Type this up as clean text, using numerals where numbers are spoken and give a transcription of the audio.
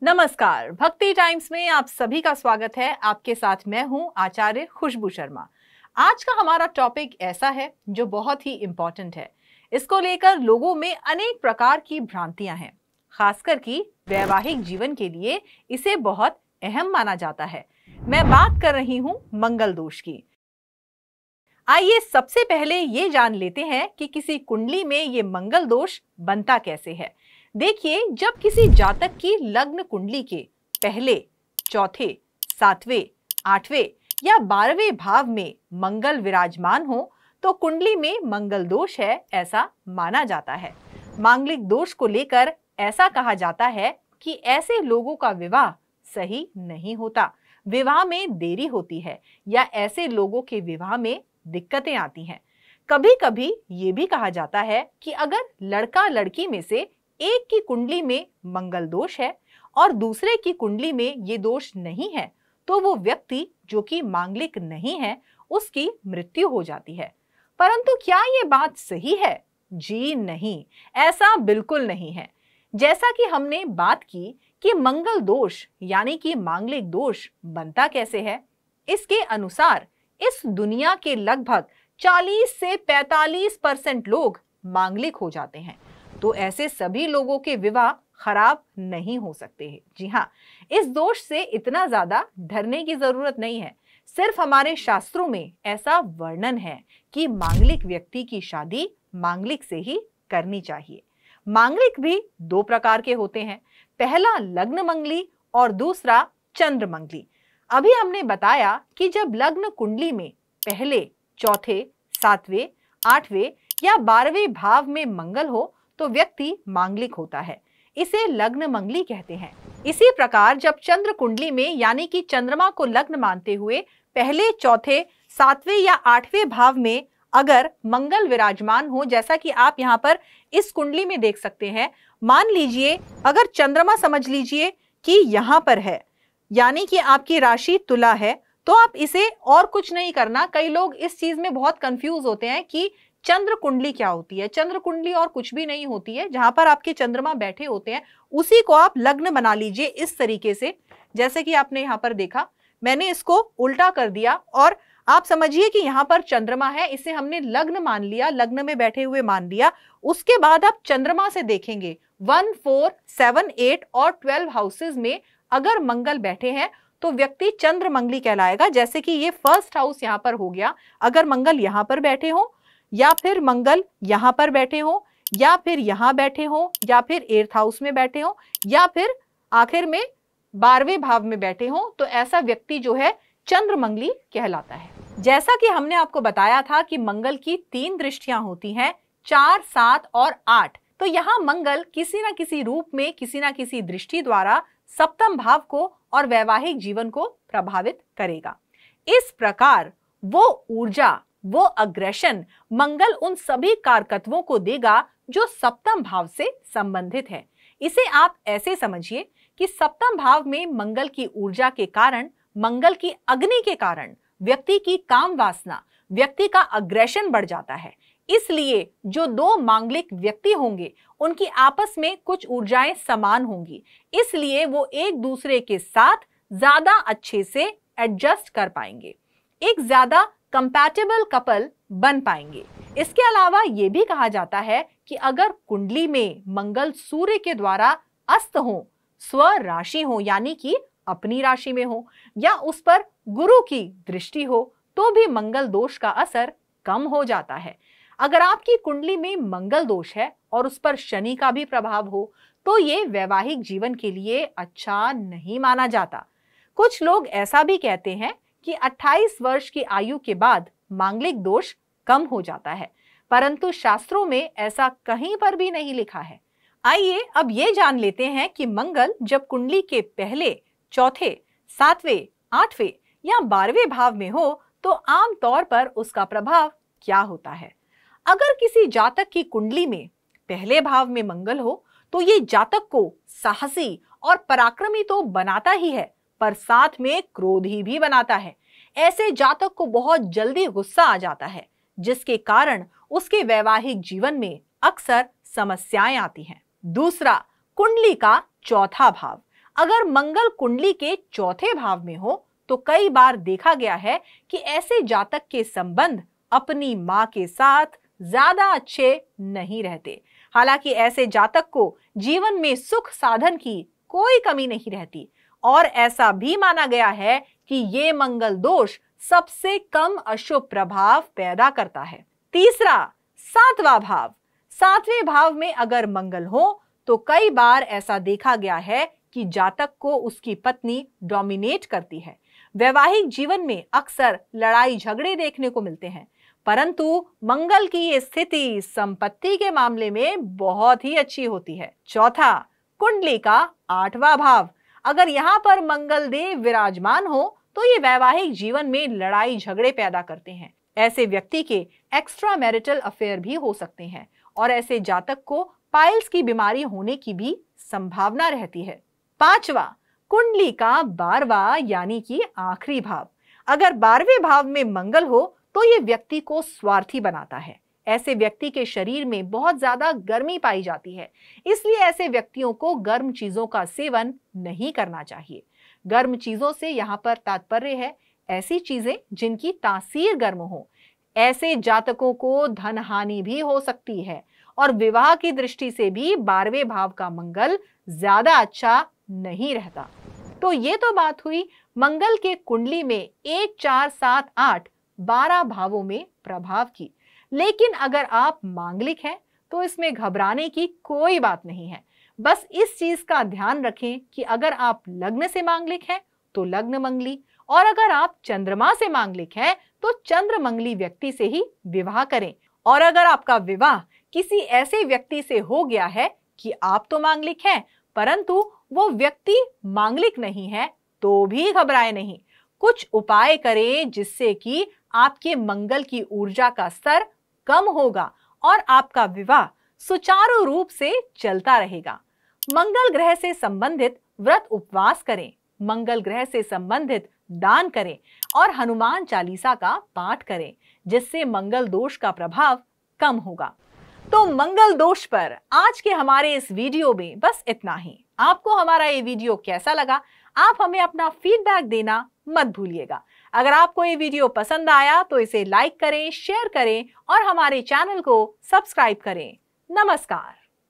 नमस्कार, भक्ति टाइम्स में आप सभी का स्वागत है। आपके साथ मैं हूं आचार्य खुशबू शर्मा। आज का हमारा टॉपिक ऐसा है जो बहुत ही इम्पोर्टेंट है। इसको लेकर लोगों में अनेक प्रकार की भ्रांतियां हैं। खासकर कि वैवाहिक जीवन के लिए इसे बहुत अहम माना जाता है। मैं बात कर रही हूं मंगल दोष की। आइए सबसे पहले ये जान लेते हैं कि किसी कुंडली में ये मंगल दोष बनता कैसे है। देखिए, जब किसी जातक की लग्न कुंडली के पहले, चौथे, सातवें, आठवें या 12वें भाव में मंगल विराजमान हो तो कुंडली में मंगल दोष है, ऐसा माना जाता है। मांगलिक दोष को लेकर ऐसा कहा जाता है कि ऐसे लोगों का विवाह सही नहीं होता, विवाह में देरी होती है या ऐसे लोगों के विवाह में दिक्कतें आती हैं। कभी कभी ये भी कहा जाता है कि अगर लड़का लड़की में से एक की कुंडली में मंगल दोष है और दूसरे की कुंडली में ये दोष नहीं है तो वो व्यक्ति जो कि मांगलिक नहीं है उसकी मृत्यु हो जाती है। परंतु क्या ये बात सही है? जी नहीं, ऐसा बिल्कुल नहीं है। जैसा कि हमने बात की कि मंगल दोष यानी कि मांगलिक दोष बनता कैसे है, इसके अनुसार इस दुनिया के लगभग 40 से 45% लोग मांगलिक हो जाते हैं। तो ऐसे सभी लोगों के विवाह खराब नहीं हो सकते हैं। जी हाँ, इस दोष से इतना ज्यादा डरने की जरूरत नहीं है। सिर्फ हमारे शास्त्रों में ऐसा वर्णन है कि मांगलिक व्यक्ति की शादी मांगलिक से ही करनी चाहिए। मांगलिक भी दो प्रकार के होते हैं, पहला लग्न मंगली और दूसरा चंद्र मंगली। अभी हमने बताया कि जब लग्न कुंडली में पहले, चौथे, सातवें, आठवें या 12वें भाव में मंगल हो तो व्यक्ति मांगलिक होता है, इसे लग्न मंगली कहते हैं। इसी प्रकार जब चंद्र कुंडली में यानी कि चंद्रमा को लग्न मानते हुए पहले, चौथे, सातवें या आठवें भाव में अगर मंगल विराजमान हो, जैसा कि आप यहाँ पर इस कुंडली में देख सकते हैं, मान लीजिए अगर चंद्रमा समझ लीजिए कि यहाँ पर है यानी कि आपकी राशि तुला है, तो आप इसे और कुछ नहीं करना। कई लोग इस चीज में बहुत कंफ्यूज होते हैं कि चंद्र कुंडली क्या होती है। चंद्र कुंडली और कुछ भी नहीं होती है, जहां पर आपके चंद्रमा बैठे होते हैं उसी को आप लग्न बना लीजिए इस तरीके से, जैसे कि आपने यहाँ पर देखा। मैंने इसको उल्टा कर दिया और आप समझिए कि यहाँ पर चंद्रमा है, इसे हमने लग्न मान लिया, लग्न में बैठे हुए मान लिया। उसके बाद आप चंद्रमा से देखेंगे 1, 4, 7, 8 और 12 हाउसेज में अगर मंगल बैठे हैं तो व्यक्ति चंद्र मंगली कहलाएगा। जैसे कि ये फर्स्ट हाउस यहाँ पर हो गया, अगर मंगल यहाँ पर बैठे हो या फिर मंगल यहाँ पर बैठे हो या फिर यहाँ बैठे हो या फिर 8th हाउस में बैठे हो या फिर आखिर में 12वें भाव में बैठे हो, तो ऐसा व्यक्ति जो है चंद्र मंगली कहलाता है। जैसा कि हमने आपको बताया था कि मंगल की 3 दृष्टियां होती हैं, 4, 7 और 8। तो यहाँ मंगल किसी न किसी रूप में, किसी न किसी दृष्टि द्वारा सप्तम भाव को और वैवाहिक जीवन को प्रभावित करेगा। इस प्रकार वो ऊर्जा, वो अग्रेशन मंगल उन सभी कारकत्वों को देगा जो सप्तम भाव से संबंधित है। इसे आप ऐसे समझिए कि सप्तम भाव में मंगल की ऊर्जा के कारण, मंगल की अग्नि के कारण व्यक्ति की काम वासना, व्यक्ति का अग्रेशन बढ़ जाता है। इसलिए जो दो मांगलिक व्यक्ति होंगे उनकी आपस में कुछ ऊर्जाएं समान होंगी, इसलिए वो एक दूसरे के साथ ज्यादा अच्छे से एडजस्ट कर पाएंगे, एक ज्यादा कंपैटिबल कपल बन पाएंगे। इसके अलावा ये भी कहा जाता है कि अगर कुंडली में मंगल सूर्य के द्वारा अस्त हो, स्व राशि हो यानी कि अपनी राशि में हो या उस पर गुरु की दृष्टि हो, तो भी मंगल दोष का असर कम हो जाता है। अगर आपकी कुंडली में मंगल दोष है और उस पर शनि का भी प्रभाव हो तो ये वैवाहिक जीवन के लिए अच्छा नहीं माना जाता। कुछ लोग ऐसा भी कहते हैं कि 28 वर्ष की आयु के बाद मांगलिक दोष कम हो जाता है, परंतु शास्त्रों में ऐसा कहीं पर भी नहीं लिखा है। आइए अब ये जान लेते हैं कि मंगल जब कुंडली के पहले, चौथे, सातवें, आठवें या 12वें भाव में हो तो आमतौर पर उसका प्रभाव क्या होता है। अगर किसी जातक की कुंडली में पहले भाव में मंगल हो तो ये जातक को साहसी और पराक्रमी तो बनाता ही है, पर साथ में क्रोधी भी बनाता है। ऐसे जातक को बहुत जल्दी गुस्सा आ जाता है, जिसके कारण उसके वैवाहिक जीवन में अक्सर समस्याएं आती हैं। दूसरा, कुंडली का चौथा भाव। अगर मंगल कुंडली के चौथे भाव में हो तो कई बार देखा गया है कि ऐसे जातक के संबंध अपनी मां के साथ ज्यादा अच्छे नहीं रहते। हालांकि ऐसे जातक को जीवन में सुख साधन की कोई कमी नहीं रहती और ऐसा भी माना गया है कि ये मंगल दोष सबसे कम अशुभ प्रभाव पैदा करता है। तीसरा, सातवां भाव। सातवें भाव में अगर मंगल हो तो कई बार ऐसा देखा गया है कि जातक को उसकी पत्नी डोमिनेट करती है। वैवाहिक जीवन में अक्सर लड़ाई झगड़े देखने को मिलते हैं, परंतु मंगल की ये स्थिति संपत्ति के मामले में बहुत ही अच्छी होती है। चौथा, कुंडली का आठवां भाव। अगर यहाँ पर मंगल देव विराजमान हो तो ये वैवाहिक जीवन में लड़ाई झगड़े पैदा करते हैं। ऐसे व्यक्ति के एक्स्ट्रा मैरिटल अफेयर भी हो सकते हैं और ऐसे जातक को पाइल्स की बीमारी होने की भी संभावना रहती है। पांचवा, कुंडली का 12वां यानी कि आखिरी भाव। अगर 12वें भाव में मंगल हो तो ये व्यक्ति को स्वार्थी बनाता है। ऐसे व्यक्ति के शरीर में बहुत ज्यादा गर्मी पाई जाती है, इसलिए ऐसे व्यक्तियों को गर्म चीजों का सेवन नहीं करना चाहिए। गर्म चीजों से यहाँ पर तात्पर्य है ऐसी चीजें जिनकी तासीर गर्म हो। ऐसे जातकों को धन हानि भी हो सकती है और विवाह की दृष्टि से भी 12वें भाव का मंगल ज्यादा अच्छा नहीं रहता। तो ये तो बात हुई मंगल के कुंडली में 1, 4, 7, 8, 12 भावों में प्रभाव की। लेकिन अगर आप मांगलिक हैं तो इसमें घबराने की कोई बात नहीं है। बस इस चीज का ध्यान रखें कि अगर आप लग्न से मांगलिक हैं तो लग्न मंगली, और अगर आप चंद्रमा से मांगलिक हैं तो चंद्र मंगली व्यक्ति से ही विवाह करें। और अगर आपका विवाह किसी ऐसे व्यक्ति से हो गया है कि आप तो मांगलिक हैं परंतु वो व्यक्ति मांगलिक नहीं है तो भी घबराए नहीं। कुछ उपाय करें जिससे कि आपके मंगल की ऊर्जा का स्तर कम होगा और आपका विवाह सुचारू रूप से चलता रहेगा। मंगल ग्रह से संबंधित व्रत उपवास करें, मंगल ग्रह से संबंधित दान करें और हनुमान चालीसा का पाठ करें, जिससे मंगल दोष का प्रभाव कम होगा। तो मंगल दोष पर आज के हमारे इस वीडियो में बस इतना ही। आपको हमारा ये वीडियो कैसा लगा, आप हमें अपना फीडबैक देना मत भूलिएगा। अगर आपको ये वीडियो पसंद आया तो इसे लाइक करें, शेयर करें और हमारे चैनल को सब्सक्राइब करें। नमस्कार।